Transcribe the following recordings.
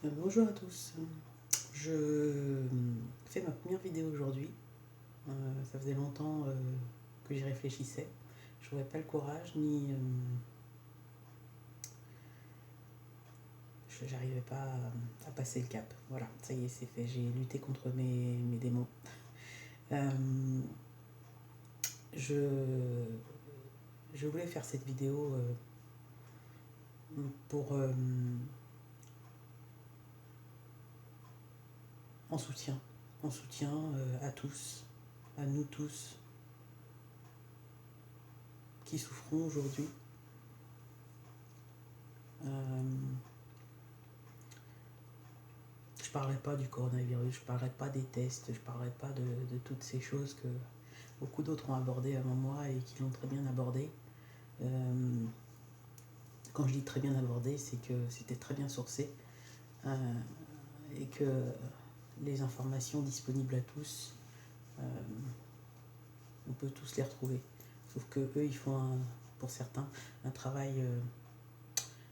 Bonjour à tous. Je fais ma première vidéo aujourd'hui. Ça faisait longtemps que j'y réfléchissais. Je n'aurais pas le courage ni j'arrivais pas à passer le cap. Voilà, ça y est, c'est fait. J'ai lutté contre mes démons. Euh, je, je voulais faire cette vidéo pour en soutien, à tous, à nous tous qui souffrons aujourd'hui. Euh, Je ne parlerai pas du coronavirus, je ne parlerai pas des tests, je ne parlerai pas de toutes ces choses que beaucoup d'autres ont abordées avant moi et qui l'ont très bien abordé. Euh, Quand je dis très bien abordé, c'est que c'était très bien sourcé euh, et que les informations disponibles à tous, euh, on peut tous les retrouver. Sauf que eux, ils font, pour certains, un travail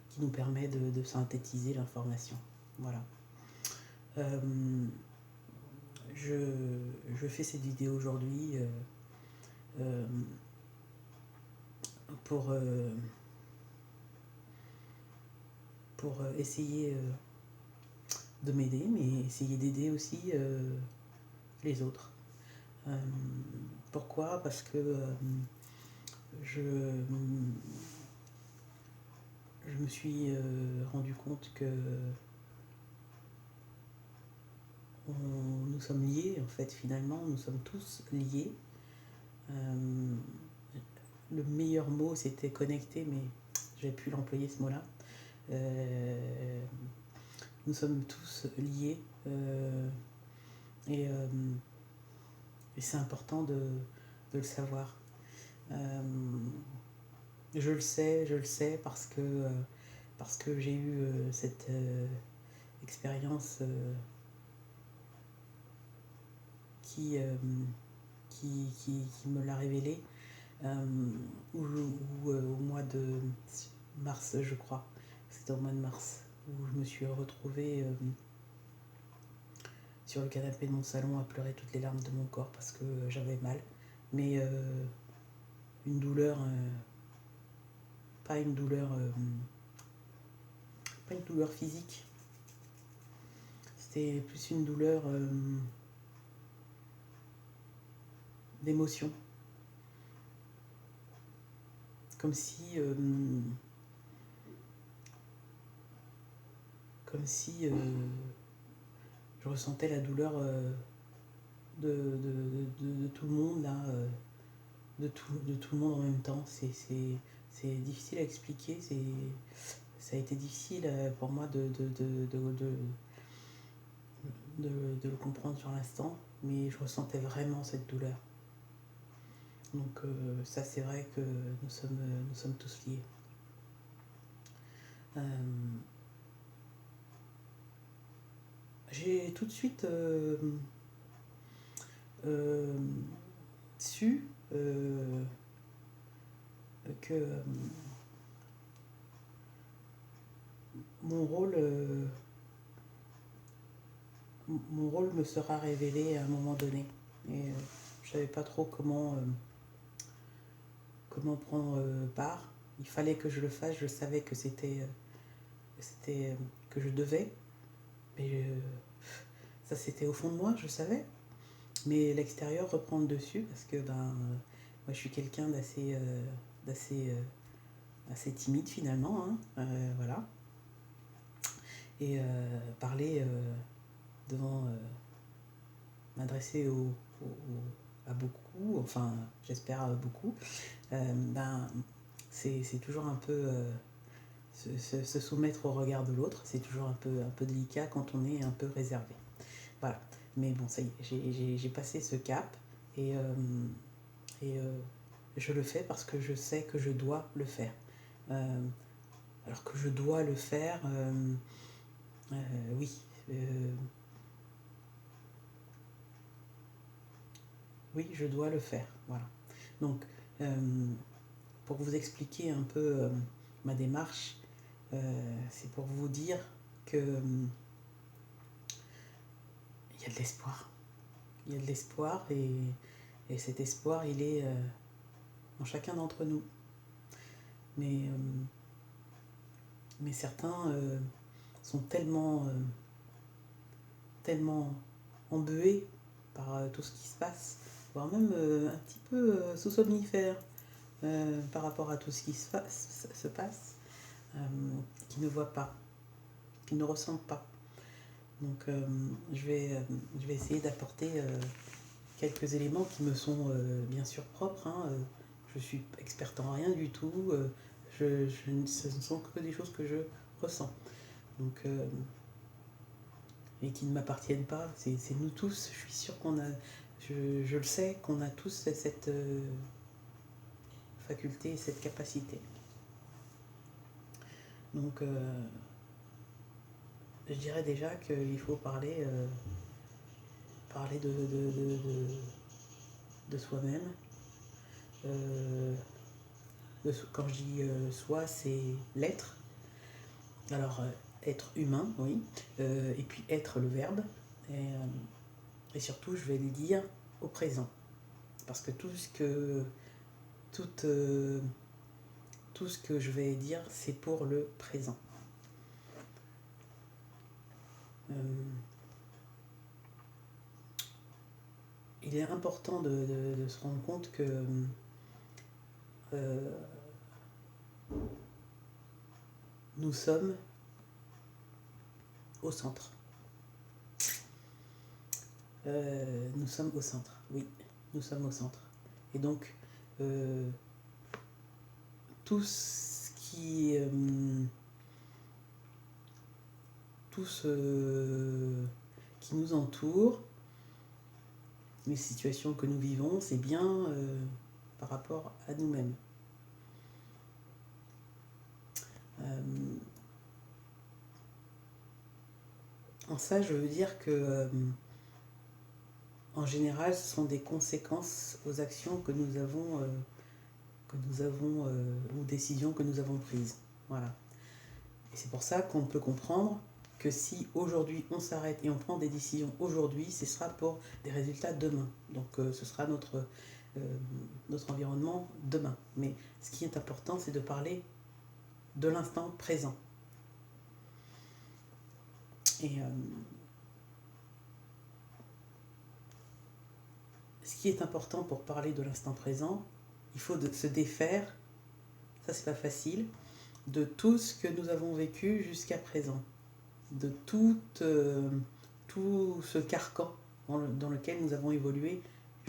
qui nous permet de synthétiser l'information. Voilà. Euh, je, je fais cette vidéo aujourd'hui euh, pour, euh, pour essayer de m'aider, mais essayer d'aider aussi les autres. Euh, Pourquoi? Parce que je, je me suis rendu compte que nous sommes liés, en fait, finalement, nous sommes tous liés. Euh, le meilleur mot, c'était connecté, mais j'ai pu l'employer ce mot-là. Euh, nous sommes tous liés et, euh, et c'est important de le savoir. Euh, je le sais parce que j'ai eu cette expérience qui, euh, qui me l'a révélé au mois de mars, je crois. C'était au mois de mars où je me suis retrouvée sur le canapé de mon salon à pleurer toutes les larmes de mon corps parce que j'avais mal. Mais une douleur, pas une douleur, pas une douleur physique. C'était plus une douleur d'émotion. Comme si, comme si je ressentais la douleur de tout le monde, là, de tout le monde en même temps. C'est difficile à expliquer. Ça a été difficile pour moi de le comprendre sur l'instant, mais je ressentais vraiment cette douleur. Donc ça, c'est vrai que nous sommes tous liés. Euh, j'ai tout de suite euh, su que mon rôle, mon rôle me sera révélé à un moment donné. Et je ne savais pas trop comment prendre part. Il fallait que je le fasse, je savais que que je devais, mais ça c'était au fond de moi, je savais. Mais l'extérieur reprend le dessus parce que moi je suis quelqu'un d'assez assez timide finalement, hein, voilà. Et parler devant, m'adresser à beaucoup, enfin j'espère à beaucoup, ben c'est toujours un peu se soumettre au regard de l'autre, c'est toujours un peu délicat quand on est un peu réservé. Voilà. Mais bon, ça y est, j'ai passé ce cap et, et je le fais parce que je sais que je dois le faire. Euh, alors que je dois le faire, oui. Oui, je dois le faire. Voilà. Donc, euh, pour vous expliquer un peu ma démarche, c'est pour vous dire que y a de l'espoir. Il y a de l'espoir et cet espoir, il est en chacun d'entre nous. Mais certains sont tellement embués par tout ce qui se passe, voire même un petit peu sous-somnifères par rapport à tout ce qui se passe, qui ne voient pas, qui ne ressentent pas. Donc je vais essayer d'apporter quelques éléments qui me sont bien sûr propres. Hein. Je suis experte en rien du tout. Ce ne sont que des choses que je ressens. Donc, et qui ne m'appartiennent pas. C'est nous tous. Je suis sûre qu'on a, je le sais, qu'on a tous cette faculté, cette capacité. Donc, je dirais déjà qu'il faut parler de soi-même. Quand je dis soi, c'est l'être. Alors, être humain, oui. Et puis être le verbe. Et surtout, je vais le dire au présent. Parce que tout ce que je vais dire, c'est pour le présent. Il est important de se rendre compte que nous sommes au centre. Nous sommes au centre, oui, nous sommes au centre. Et donc, tout ce qui nous entoure, les situations que nous vivons, c'est bien par rapport à nous-mêmes. En ça, je veux dire que, en général, ce sont des conséquences aux actions que nous avons ou décisions que nous avons prises. Voilà. Et c'est pour ça qu'on peut comprendre que si aujourd'hui on s'arrête et on prend des décisions aujourd'hui, ce sera pour des résultats demain. Donc ce sera notre environnement demain. Mais ce qui est important, c'est de parler de l'instant présent. Et ce qui est important pour parler de l'instant présent, il faut se défaire, ça c'est pas facile, de tout ce que nous avons vécu jusqu'à présent, de tout ce carcan dans lequel nous avons évolué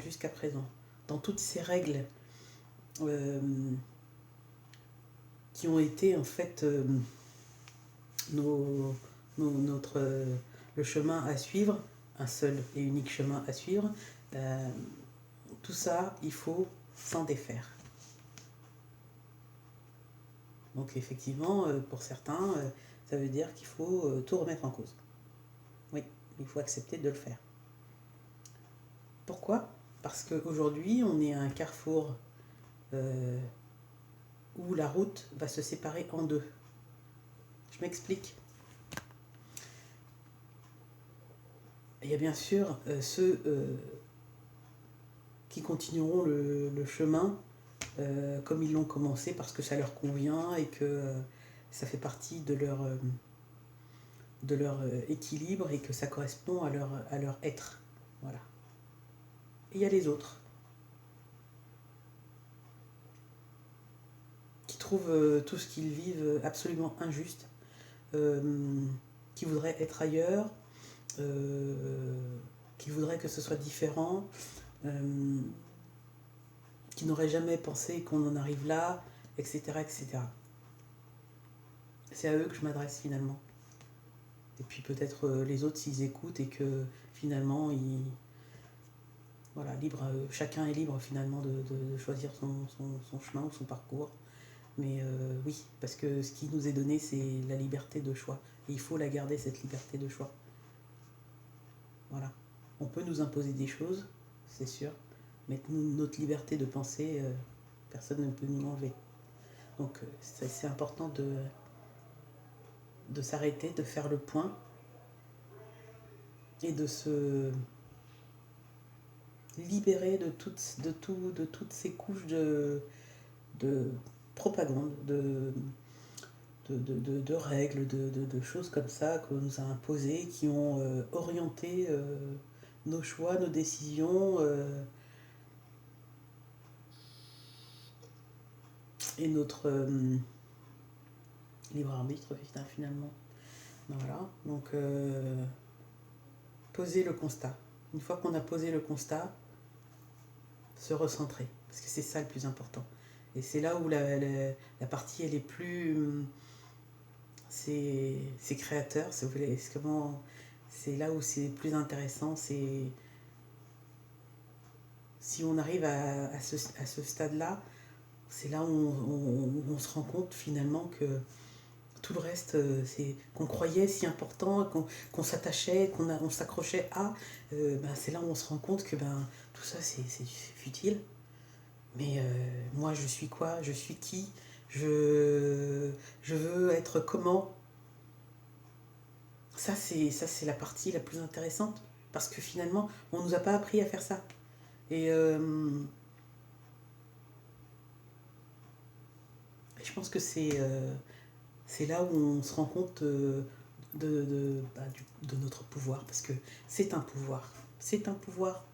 jusqu'à présent, dans toutes ces règles qui ont été en fait le chemin à suivre, un seul et unique chemin à suivre. Tout ça, il faut s'en défaire. Donc effectivement, pour certains, ça veut dire qu'il faut tout remettre en cause. Oui, il faut accepter de le faire. Pourquoi ? Parce qu'aujourd'hui, on est à un carrefour où la route va se séparer en deux. Je m'explique. Il y a bien sûr ceux qui continueront le chemin comme ils l'ont commencé parce que ça leur convient et que ça fait partie de leur équilibre et que ça correspond à leur être. Voilà. Et il y a les autres qui trouvent tout ce qu'ils vivent absolument injuste, qui voudraient être ailleurs, qui voudraient que ce soit différent, qui n'auraient jamais pensé qu'on en arrive là, etc., etc. C'est à eux que je m'adresse finalement. Et puis peut-être les autres s'ils écoutent et que finalement voilà, chacun est libre finalement de choisir son chemin ou son parcours. Mais oui, parce que ce qui nous est donné, c'est la liberté de choix. Et il faut la garder, cette liberté de choix. Voilà. On peut nous imposer des choses, c'est sûr, mais notre liberté de penser, personne ne peut nous l'enlever. Donc c'est important de s'arrêter, de faire le point et de se libérer de toutes ces couches de propagande, de règles, de choses comme ça qu'on nous a imposées, qui ont orienté nos choix, nos décisions et notre libre arbitre finalement. Voilà, donc poser le constat. Une fois qu'on a posé le constat, se recentrer, parce que c'est ça le plus important. Et c'est là où la partie, elle est plus... c'est créateur, si vous voulez. C'est là où c'est plus intéressant. C'est si on arrive à ce stade-là, c'est là où on se rend compte finalement que tout le reste, c'est qu'on croyait si important, qu'on s'attachait, on s'accrochait à, ben, c'est là où on se rend compte que ben, tout ça, c'est futile. Mais moi, je suis quoi? Je suis qui? Je veux être comment? Ça, c'est la partie la plus intéressante. Parce que finalement, on ne nous a pas appris à faire ça. Et je pense que c'est là où on se rend compte de notre pouvoir. Parce que c'est un pouvoir. C'est un pouvoir.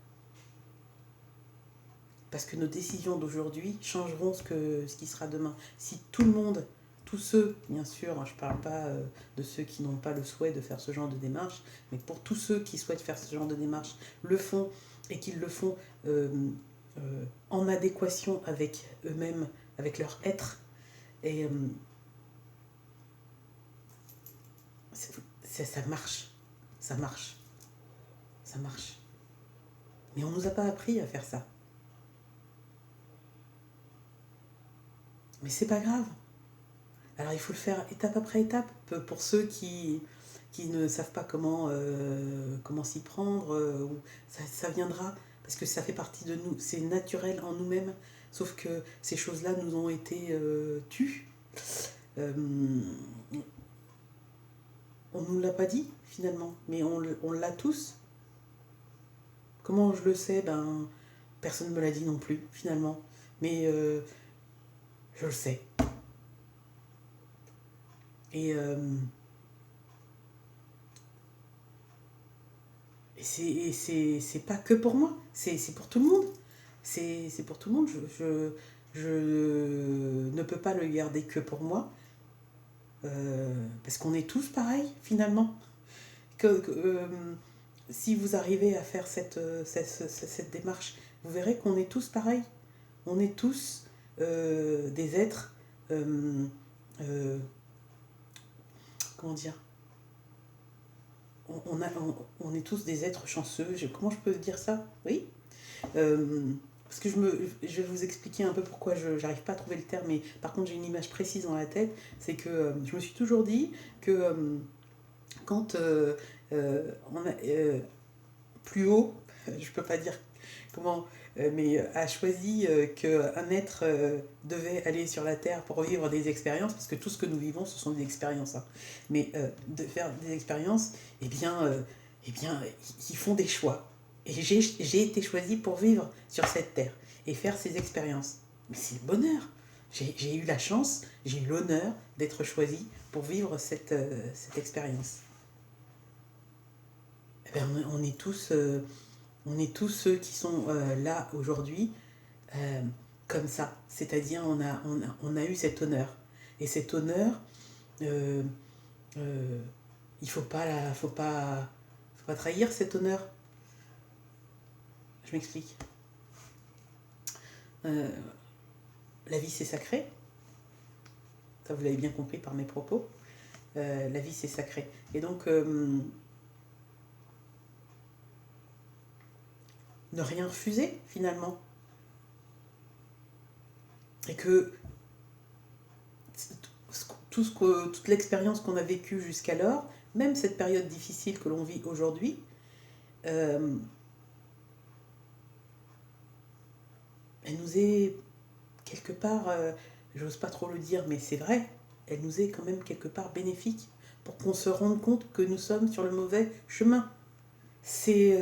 Parce que nos décisions d'aujourd'hui changeront ce qui sera demain. Si tout le monde, tous ceux, bien sûr, hein, je ne parle pas de ceux qui n'ont pas le souhait de faire ce genre de démarche, mais pour tous ceux qui souhaitent faire ce genre de démarche, le font et qu'ils le font en adéquation avec eux-mêmes, avec leur être, et ça marche, ça marche, ça marche. Mais on ne nous a pas appris à faire ça. Mais c'est pas grave. Alors il faut le faire étape après étape. Pour ceux qui ne savent pas comment s'y prendre, ça viendra, parce que ça fait partie de nous, c'est naturel en nous-mêmes, sauf que ces choses-là nous ont été tues. Euh, on ne nous l'a pas dit finalement, mais on l'a tous. Comment je le sais? Ben, personne ne me l'a dit non plus finalement, mais je le sais. Et c'est pas que pour moi, c'est pour tout le monde. C'est pour tout le monde. Je ne peux pas le garder que pour moi, parce qu'on est tous pareils, finalement. Si vous arrivez à faire cette démarche, vous verrez qu'on est tous pareils. On est tous des êtres... euh, comment dire? On est tous des êtres chanceux. Comment je peux dire ça? Oui. Parce que je vais vous expliquer un peu pourquoi je n'arrive pas à trouver le terme, mais par contre j'ai une image précise dans la tête. C'est que je me suis toujours dit que quand on a, plus haut, je ne peux pas dire comment, mais a choisi qu'un être devait aller sur la Terre pour vivre des expériences, parce que tout ce que nous vivons, ce sont des expériences. Hein. Mais de faire des expériences, eh bien, ils font des choix. Et j'ai été choisi pour vivre sur cette Terre et faire ces expériences. Mais c'est le bonheur. J'ai eu la chance, j'ai eu l'honneur d'être choisi pour vivre cette expérience. Eh bien, on est tous ceux qui sont là aujourd'hui comme ça. C'est-à-dire on a eu cet honneur. Et cet honneur, euh, il faut pas trahir cet honneur. Je m'explique. Euh, la vie c'est sacré. Ça vous l'avez bien compris par mes propos. La vie c'est sacré. Et donc ne rien refuser finalement. Et que toute l'expérience qu'on a vécue jusqu'alors, même cette période difficile que l'on vit aujourd'hui, elle nous est quelque part, j'ose pas trop le dire, mais c'est vrai, elle nous est quand même quelque part bénéfique pour qu'on se rende compte que nous sommes sur le mauvais chemin. c'est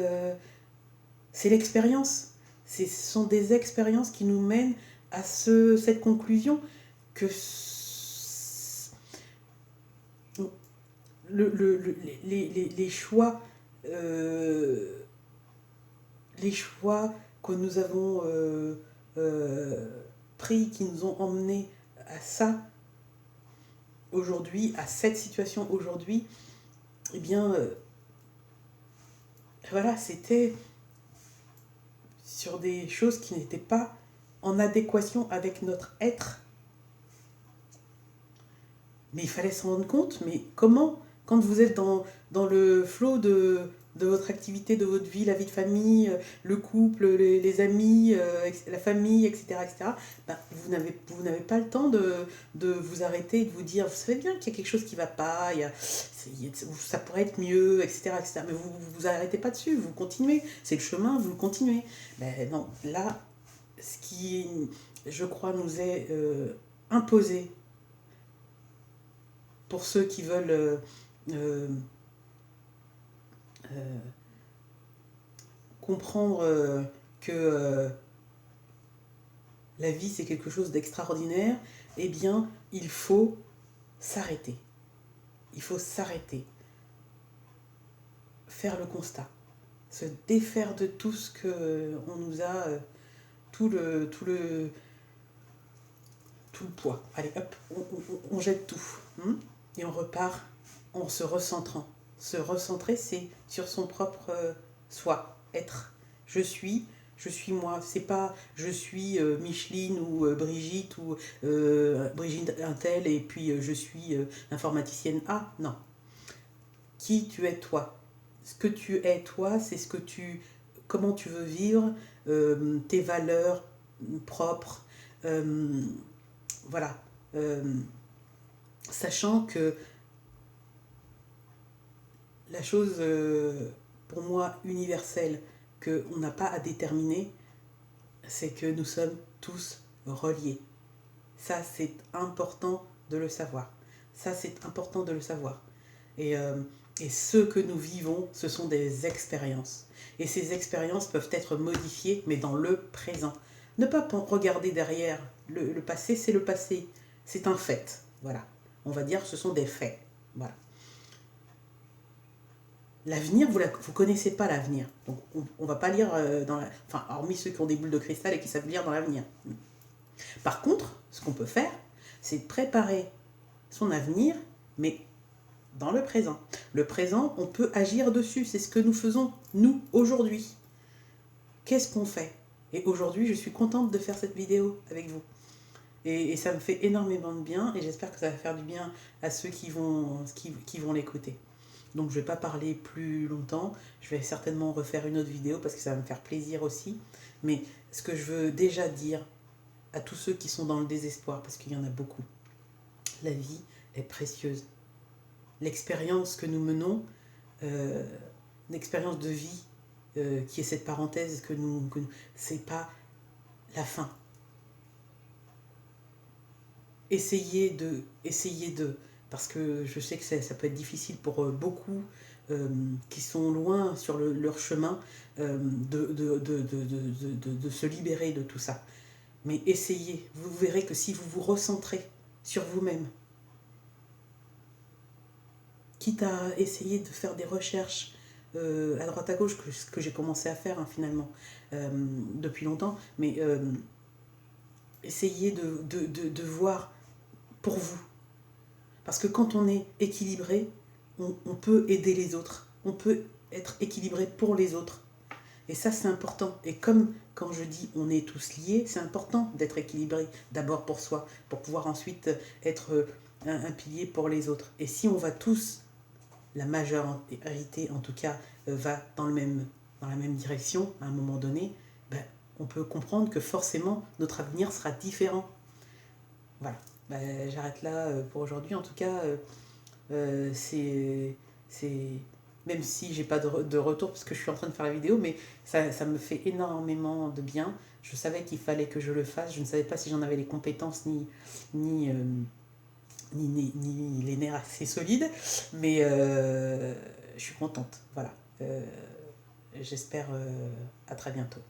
l'expérience. Ce sont des expériences qui nous mènent à cette conclusion que les choix, euh, les choix que nous avons pris, qui nous ont emmenés à ça aujourd'hui, à cette situation aujourd'hui, eh bien, voilà, c'était sur des choses qui n'étaient pas en adéquation avec notre être. Mais il fallait s'en rendre compte, mais comment, quand vous êtes dans le flot de votre activité, de votre vie, la vie de famille, le couple, les amis, la famille, etc., ben, vous n'avez pas le temps de vous arrêter et de vous dire, vous savez bien qu'il y a quelque chose qui ne va pas, ça pourrait être mieux, etc. Mais vous ne vous arrêtez pas dessus, vous continuez. C'est le chemin, vous le continuez. Ben non, là, ce qui, je crois, nous est imposé pour ceux qui veulent euh, euh, comprendre que la vie c'est quelque chose d'extraordinaire, eh bien il faut s'arrêter. Il faut s'arrêter, faire le constat, se défaire de tout ce qu'on nous a, tout le poids. Allez hop, on jette tout. Et on repart en se recentrant. Se recentrer, c'est sur son propre soi, être. Je suis moi. C'est pas je suis Micheline ou Brigitte ou Brigitte Intel et puis je suis informaticienne A. Non. Qui tu es toi. Ce que tu es toi, c'est comment tu veux vivre, tes valeurs propres. Voilà. Sachant que la chose, pour moi, universelle, qu'on n'a pas à déterminer, c'est que nous sommes tous reliés. Ça, c'est important de le savoir. Ça, c'est important de le savoir. Et ce que nous vivons, ce sont des expériences. Et ces expériences peuvent être modifiées, mais dans le présent. Ne pas regarder derrière. Le passé, c'est le passé. C'est un fait. Voilà. On va dire que ce sont des faits. Voilà. L'avenir, vous ne connaissez pas l'avenir. Donc, on ne va pas lire enfin, hormis ceux qui ont des boules de cristal et qui savent lire dans l'avenir. Par contre, ce qu'on peut faire, c'est préparer son avenir, mais dans le présent. Le présent, on peut agir dessus. C'est ce que nous faisons, nous, aujourd'hui. Qu'est-ce qu'on fait? Et aujourd'hui, je suis contente de faire cette vidéo avec vous. Et ça me fait énormément de bien et j'espère que ça va faire du bien à ceux qui vont l'écouter. Donc je ne vais pas parler plus longtemps, je vais certainement refaire une autre vidéo parce que ça va me faire plaisir aussi. Mais ce que je veux déjà dire à tous ceux qui sont dans le désespoir, parce qu'il y en a beaucoup, la vie est précieuse. L'expérience que nous menons, l'expérience de vie qui est cette parenthèse c'est pas la fin. Essayez de, parce que je sais que ça peut être difficile pour beaucoup qui sont loin sur leur chemin de se libérer de tout ça. Mais essayez, vous verrez que si vous vous recentrez sur vous-même, quitte à essayer de faire des recherches à droite à gauche, ce que j'ai commencé à faire finalement depuis longtemps, mais essayez de voir pour vous. Parce que quand on est équilibré, on peut aider les autres. On peut être équilibré pour les autres. Et ça, c'est important. Et comme quand je dis on est tous liés, c'est important d'être équilibré d'abord pour soi, pour pouvoir ensuite être un pilier pour les autres. Et si on va tous, la majorité en tout cas, va dans la même direction à un moment donné, ben, on peut comprendre que forcément notre avenir sera différent. Voilà. J'arrête là pour aujourd'hui. En tout cas, c'est même si j'ai pas de retour parce que je suis en train de faire la vidéo, mais ça me fait énormément de bien. Je savais qu'il fallait que je le fasse. Je ne savais pas si j'en avais les compétences ni les nerfs assez solides, mais je suis contente. Voilà. j'espère à très bientôt.